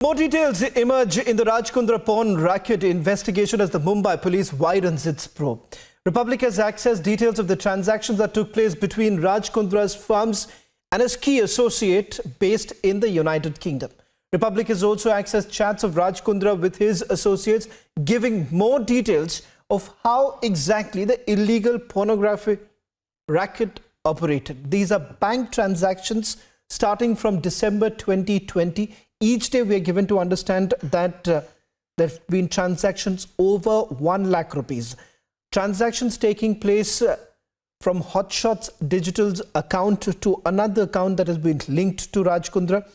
More details emerge in the Raj Kundra pawn racket investigation as the Mumbai police widens its probe. Republic has accessed details of the transactions that took place between Raj Kundra's firms and his key associate based in the United Kingdom. Republic has also accessed chats of Raj Kundra with his associates, giving more details of how exactly the illegal pornography racket operated. These are bank transactions starting from December 2020. Each day we are given to understand that there have been transactions over 1 lakh rupees. Transactions taking place from Hotshots Digital's account to another account that has been linked to Raj Kundra.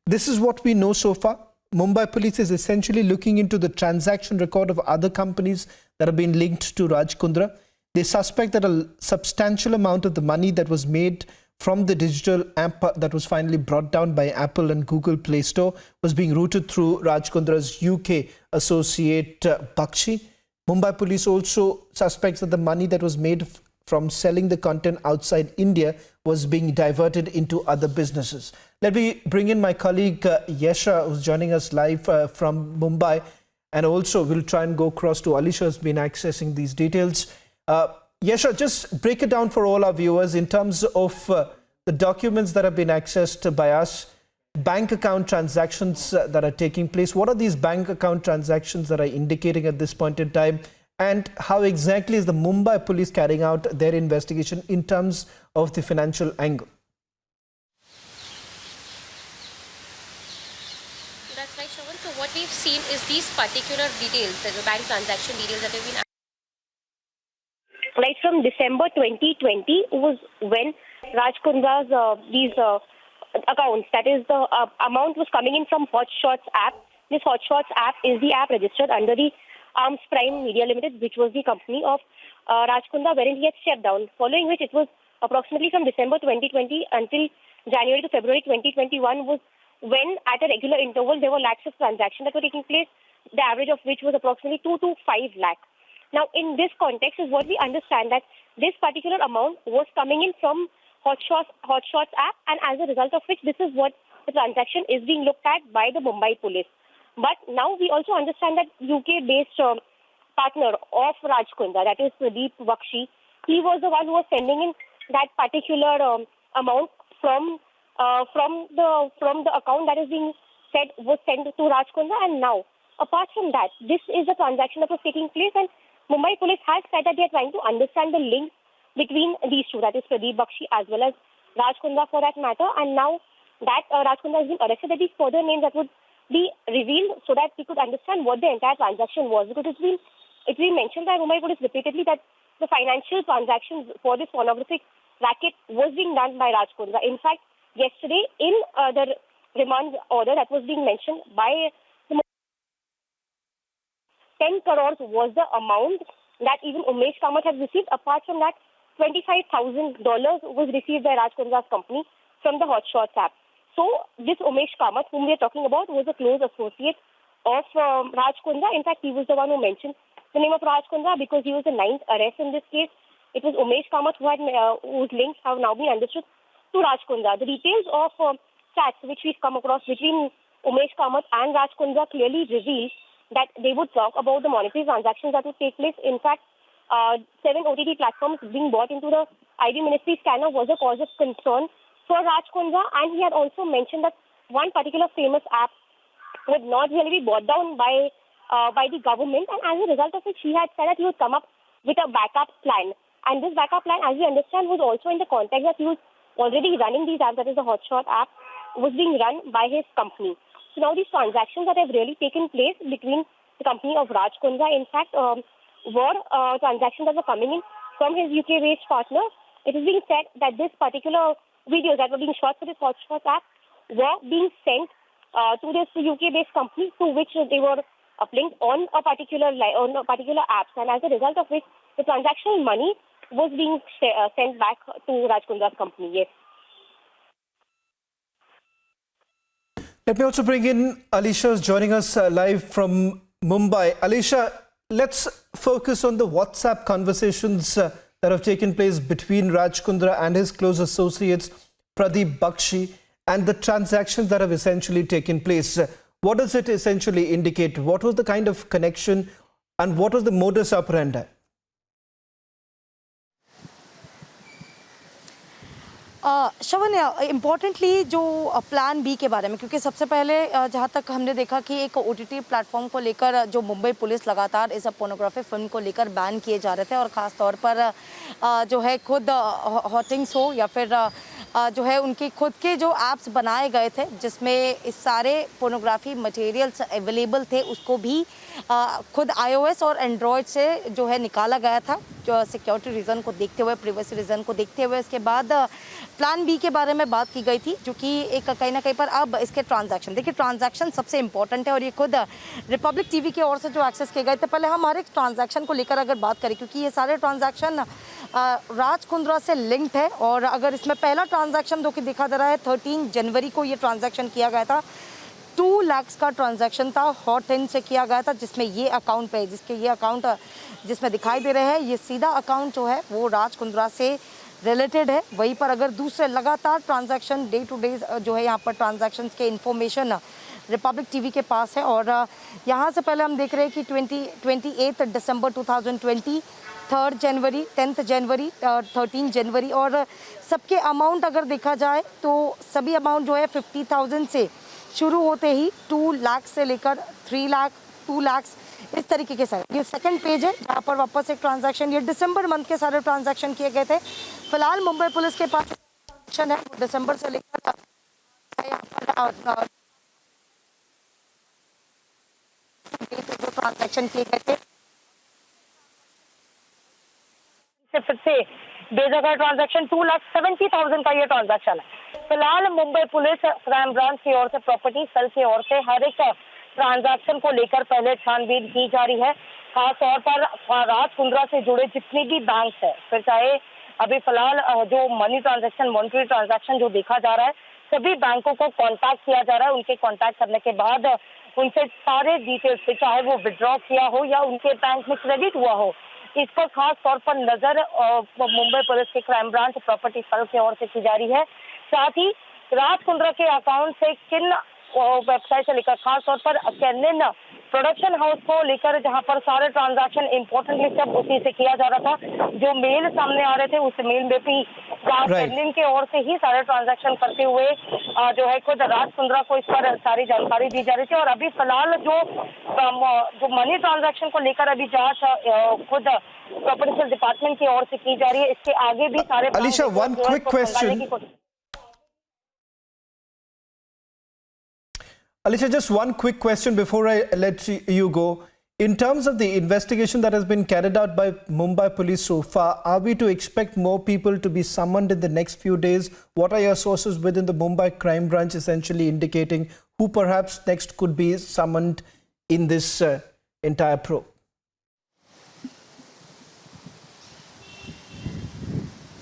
This is what we know so far. Mumbai police is essentially looking into the transaction record of other companies that have been linked to Raj Kundra. They suspect that a substantial amount of the money that was made from the digital app that was finally brought down by Apple and Google Play Store was being routed through Raj Kundra's UK associate Bakshi. Mumbai police also suspects that the money that was made from selling the content outside India was being diverted into other businesses. Let me bring in my colleague Yesha, who's joining us live from Mumbai, and also we'll try and go across to Alisha, who's been accessing these details. Yesha, just break it down for all our viewers in terms of the documents that have been accessed by us, bank account transactions that are taking place. What are these bank account transactions that are indicating at this point in time? And how exactly is the Mumbai police carrying out their investigation in terms of the financial angle? That's right, Shravan. So what we've seen is these particular details, the bank transaction details that have been... Right from December 2020 was when Raj Kundra's these accounts, that is the amount was coming in from Hotshots app. This Hotshots app is the app registered under the Arms Prime Media Limited, which was the company of Raj Kundra, wherein he had stepped down, following which it was approximately from December 2020 until January to February 2021 was when at a regular interval there were lakhs of transactions that were taking place, the average of which was approximately 2 to 5 lakh. Now, in this context is what we understand that this particular amount was coming in from Hotshots app, and as a result of which this is what the transaction is being looked at by the Mumbai police. But now we also understand that UK-based partner of Raj Kundra, that is Pradeep Bakshi, he was the one who was sending in that particular amount from the account that is being said was sent to Raj Kundra. And now, apart from that, this is a transaction that was taking place, and Mumbai police has said that they are trying to understand the link between these two, that is Pradeep Bakshi as well as Raj Kundra for that matter. And now that Raj Kundra has been arrested, there is further names that would be revealed so that we could understand what the entire transaction was. Because it's been mentioned by Mumbai police repeatedly that the financial transactions for this pornographic racket was being done by Raj Kundra. In fact, yesterday in the remand order that was being mentioned by the 10 crores was the amount that even Umesh Kamath has received. Apart from that, $25,000 was received by Raj Kundra's company from the Hotshots app. So this Umesh Kamath, whom we are talking about, was a close associate of Raj Kundra. In fact, he was the one who mentioned the name of Raj Kundra because he was the 9th arrest in this case. It was Umesh Kamath whose links have now been understood to Raj Kundra. The details of chats which we've come across between Umesh Kamath and Raj Kundra clearly reveal that they would talk about the monetary transactions that would take place. In fact, 7 OTT platforms being bought into the ID Ministry scanner was a cause of concern for Raj Kundra, and he had also mentioned that one particular famous app would not really be bought down by the government, and as a result of which he had said that he would come up with a backup plan. And this backup plan, as we understand, was also in the context that he was already running these apps, that is the Hotshot app, was being run by his company. So now these transactions that have really taken place between the company of Raj Kundra, in fact, were transactions that were coming in from his UK-based partner. It is being said that this particular videos that were being shot for this Hotshot app were being sent to this UK-based company to which they were uplinked on a particular apps, and as a result of which the transactional money was being sent back to Raj Kundra's company. Yes. Let me also bring in Alisha, who's joining us live from Mumbai. Alisha, let's focus on the WhatsApp conversations that have taken place between Raj Kundra and his close associates, Pradeep Bakshi, and the transactions that have essentially taken place. What does it essentially indicate? What was the kind of connection and what was the modus operandi? Shravan, importantly जो plan B के बारे में, क्योंकि सबसे पहले जहाँ तक हमने देखा कि एक ओटीटी प्लेटफॉर्म को लेकर जो मुंबई पुलिस लगातार इस पोर्नोग्राफी फिल्म को लेकर बैन किए जा रहे थे, और ख़ास तौर पर जो है खुद हॉटिंग्स हो या फिर जो है उनके खुद के जो ऐप्स बनाए गए थे जिसमें इस सारे पोर्नोग्राफी मटेरियल्स अवेलेबल थे, उसको भी खुद iOS और एंड्रॉयड से जो है निकाला गया था, जो सिक्योरिटी रीज़न को देखते हुए, प्रिवेसी रीज़न को देखते हुए। इसके बाद प्लान बी के बारे में बात की गई थी, जो कि एक कहीं ना कहीं पर अब इसके ट्रांजैक्शन, देखिए ट्रांजैक्शन सबसे इंपॉर्टेंट है, और ये खुद रिपब्लिक टीवी की ओर से जो एक्सेस किए गए थे। पहले हम हर एक ट्रांजैक्शन को लेकर अगर बात करें, क्योंकि ये सारे ट्रांजैक्शन राज कुंद्रा से लिंक्ड है, और अगर इसमें पहला ट्रांजैक्शन जो कि दिखा दे रहा है 13 जनवरी को ये ट्रांजैक्शन किया गया था, 2 लाख का ट्रांजैक्शन था, हॉट-इन से किया गया था, जिसमें ये अकाउंट पे, जिसके ये अकाउंट जिसमें दिखाई दे रहे हैं, ये सीधा अकाउंट जो है वो राज कुंद्रा से रिलेटेड है। वहीं पर अगर दूसरे लगातार ट्रांजैक्शन डे टू डे जो है यहाँ पर ट्रांजैक्शंस के इन्फॉर्मेशन रिपब्लिक टीवी के पास है, और यहाँ से पहले हम देख रहे हैं कि 28 दिसंबर 2020, 3 जनवरी, 10 जनवरी, 13 जनवरी, और सबके अमाउंट अगर देखा जाए तो सभी अमाउंट जो है 50,000 से शुरू होते ही 2 लाख से लेकर 3 लाख, 2 लाख, इस तरीके के सारे। ये सेकंड पेज है जहाँ पर वापस एक ट्रांजैक्शन, ये दिसंबर मंथ के सारे ट्रांजैक्शन किए गए थे। फिलहाल मुंबई पुलिस के पास ट्रांजैक्शन है दिसंबर से लेकर जो ट्रांजैक्शन किए गए थे, फिर से बेजगह ट्रांजैक्शन 2,70,000 का ये ट्रांजैक्शन है। फिलहाल मुंबई पुलिस क्राइम ब्रांच की ओर से, प्रॉपर्टी सेल की ओर से हर एक ट्रांजैक्शन को लेकर पहले छानबीन की जा रही है। खास तौर पर राज कुंद्रा से जुड़े जितने भी बैंक है, फिर चाहे अभी फिलहाल जो मनी ट्रांजैक्शन, मॉनिटरी ट्रांजैक्शन जो देखा जा रहा है, सभी बैंकों को कांटेक्ट किया जा रहा है। उनके कांटेक्ट करने के बाद उनसे सारे डिटेल्स, चाहे वो विड्रॉ किया हो या उनके बैंक में क्रेडिट हुआ हो, इस पर खास तौर पर नजर मुंबई पुलिस के क्राइम ब्रांच प्रॉपर्टी सेल की ओर से की जा रही है। साथ ही राज कुंद्रा के अकाउंट से किन वेबसाइट से लेकर, खास तौर पर कैनिन प्रोडक्शन हाउस को लेकर, जहां पर सारे ट्रांजैक्शन इंपॉर्टेंटली सब उसी से किया जा रहा था। जो मेल सामने आ रहे थे उस मेल में भी कैनिन के ओर से ही सारे ट्रांजैक्शन करते हुए जो है खुद राज कुंद्रा को इस पर सारी जानकारी दी जा रही थी। और अभी फिलहाल जो मनी ट्रांजैक्शन को लेकर अभी जांच खुद प्रॉपर्टी डिपार्टमेंट की ओर से की जा रही है। इसके आगे भी सारे Alisha, one quick question. Alisha, just one quick question before I let you go. In terms of the investigation that has been carried out by Mumbai police so far, are we to expect more people to be summoned in the next few days? What are your sources within the Mumbai crime branch essentially indicating who perhaps next could be summoned in this entire probe?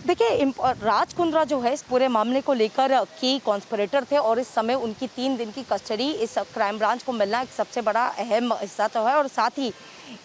देखिए, राज कुंद्रा जो है इस पूरे मामले को लेकर की conspirator थे, और इस समय उनकी 3 दिन की कस्टडी इस क्राइम ब्रांच को मिलना एक सबसे बड़ा अहम हिस्सा तो है। और साथ ही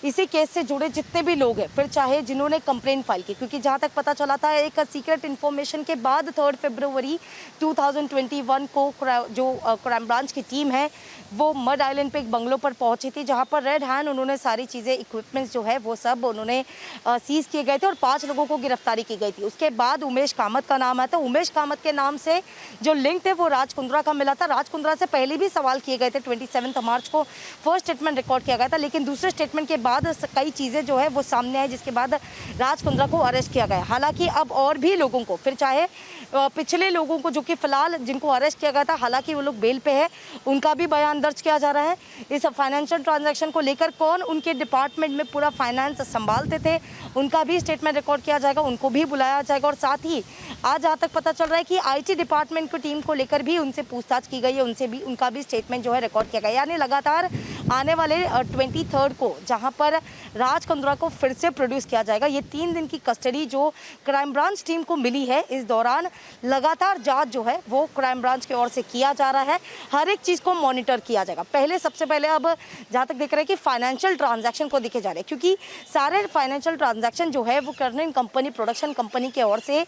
इसी केस से जुड़े जितने भी लोग हैं, फिर चाहे जिन्होंने कंप्लेंट फाइल की, क्योंकि जहाँ तक पता चला था एक सीक्रेट इन्फॉर्मेशन के बाद 3 फरवरी 2021 को जो क्राइम ब्रांच की टीम है वो मड आइलैंड पे एक बंगलों पर पहुंची थी, जहाँ पर रेड हैंड उन्होंने सारी चीज़ें, इक्विपमेंट्स जो है वो सब उन्होंने सीज किए गए थे, और 5 लोगों को गिरफ्तारी की गई थी। उसके बाद उमेश कामत का नाम है, तो उमेश कामत के नाम से जो लिंक थे वो राज कुंद्रा का मिला था। राज कुंद्रा से पहले भी सवाल किए गए थे, 27 मार्च को फर्स्ट स्टेटमेंट रिकॉर्ड किया गया था, लेकिन दूसरे स्टेटमेंट के बाद कई चीज़ें जो है वो सामने आई, जिसके बाद राज कुंद्रा को अरेस्ट किया गया। हालांकि अब और भी लोगों को, फिर चाहे पिछले लोगों को जो कि फिलहाल जिनको अरेस्ट किया गया था, हालांकि वो लोग बेल पे है, उनका भी बयान दर्ज किया जा रहा है। इस फाइनेंशियल ट्रांजैक्शन को लेकर कौन उनके डिपार्टमेंट में पूरा फाइनेंस संभालते थे, उनका भी स्टेटमेंट रिकॉर्ड किया जाएगा, उनको भी बुलाया जाएगा। और साथ ही आज जहाँ तक पता चल रहा है कि IT डिपार्टमेंट की टीम को लेकर भी उनसे पूछताछ की गई है, उनसे भी उनका भी स्टेटमेंट जो है रिकॉर्ड किया गया। यानी लगातार आने वाले 23 को जहां पर राज कुंद्रा को फिर से प्रोड्यूस किया जाएगा। ये 3 दिन की कस्टडी जो क्राइम ब्रांच टीम को मिली है, इस दौरान लगातार जांच जो है वो क्राइम ब्रांच की ओर से किया जा रहा है। हर एक चीज़ को मॉनिटर किया जाएगा। सबसे पहले अब जहाँ तक देख रहे हैं कि फाइनेंशियल ट्रांजैक्शन को दिखे जा रहे हैं, क्योंकि सारे फाइनेंशियल ट्रांजैक्शन जो है वो कर्नल कंपनी, प्रोडक्शन कंपनी के ओर से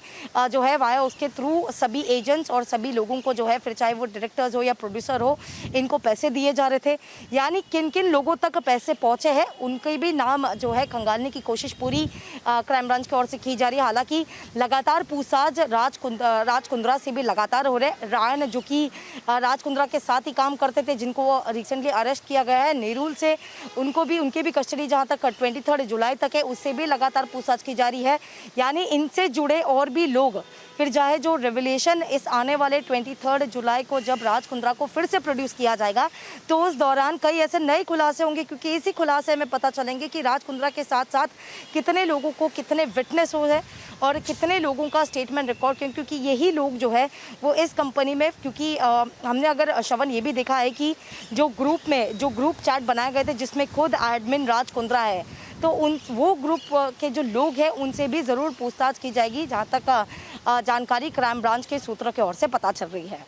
जो है वाया उसके थ्रू सभी एजेंट्स और सभी लोगों को जो है, फिर चाहे वो डायरेक्टर्स हो या प्रोड्यूसर हो, इनको पैसे दिए जा रहे थे। यानी किन किन लोगों तक पैसे पहुंचे हैं उनके भी नाम जो है खंगालने की कोशिश पूरी क्राइम ब्रांच की ओर से की जा रही है। हालांकि लगातार पूछताछ राज कुंद्रा से भी लगातार हो रहे हैं। रायन जो कि राज कुंद्रा के साथ ही काम करते थे, जिनको रिसेंटली अरेस्ट किया गया है नेरुल से, उनके भी कस्टडी जहां तक 23 जुलाई तक है, उससे भी लगातार पूछताछ की जा रही है। यानी इनसे जुड़े और भी लोग फिर चाहे जो रेवलेशन इस आने वाले 23 जुलाई को जब राज कुंद्रा को फिर से प्रोड्यूस किया जाएगा, तो उस दौरान कई ऐसे नए खुलासे होंगे, क्योंकि इसी खुलासे में पता चलेंगे कि राज कुंद्रा के साथ साथ कितने लोगों को कितने विटनेस हो है और कितने लोगों का स्टेटमेंट रिकॉर्ड, क्योंकि यही लोग जो है वो इस कंपनी में, क्योंकि हमने अगर श्रवण ये भी देखा है कि जो ग्रुप चैट बनाए गए थे जिसमें खुद एडमिन राज कुंद्रा है, तो वो ग्रुप के जो लोग हैं उनसे भी ज़रूर पूछताछ की जाएगी, जहाँ तक जानकारी क्राइम ब्रांच के सूत्रों की ओर से पता चल रही है।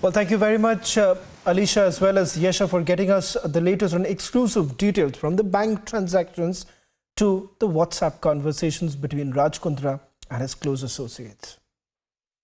Well, thank you very much, Alisha, as well as Yesha, for getting us the latest and exclusive details from the bank transactions to the WhatsApp conversations between Raj Kundra and his close associates.